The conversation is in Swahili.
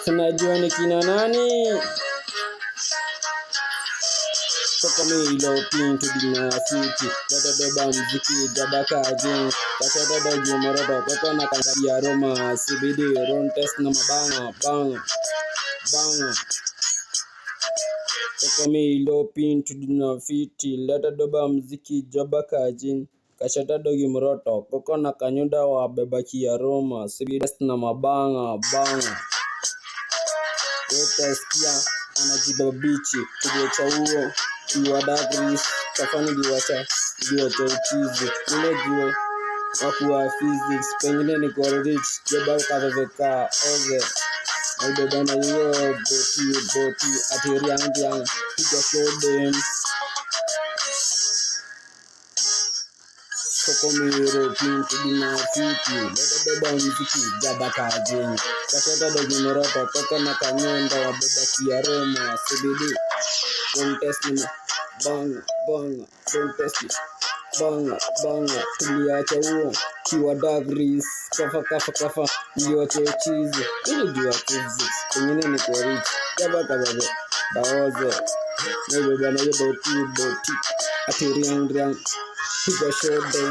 Tunajua ni kina nani? Toka milo pintu dina city. Dada beba mziki jabaka jing. Kasa dada jumorodo. Koko na kangaria Roma. CBD run test na mabanga. Banga. Toka milo pintu dina fiti. Dada beba mziki jabaka jing. Kasha dada jumorodo. Koko na kanyuda wa beba kia Roma. CBD test na mabanga. Yote sikia anajiba bichi kudiacha huo kiwadagris kafani liwacha uchizi ule jiwe wakuwa physics pengine ni kwa rich jeba kaveveka oze albedana hiyo boti atiri yangu piga shode Koko miro pintu dina fiti. Leta beba mziki jabaka jini. Kaseta dogi moroto. Koko na kanyenda wa beba kia Roma. CBD don't test me. Banga. Don't test me. Banga. Tuliacha huo kiwa dagris. Kafa iliwacha uchizi. Ili jua physics pengine ni kwa rich jabaka babe baoze na beba na boti atiri yangu piga shode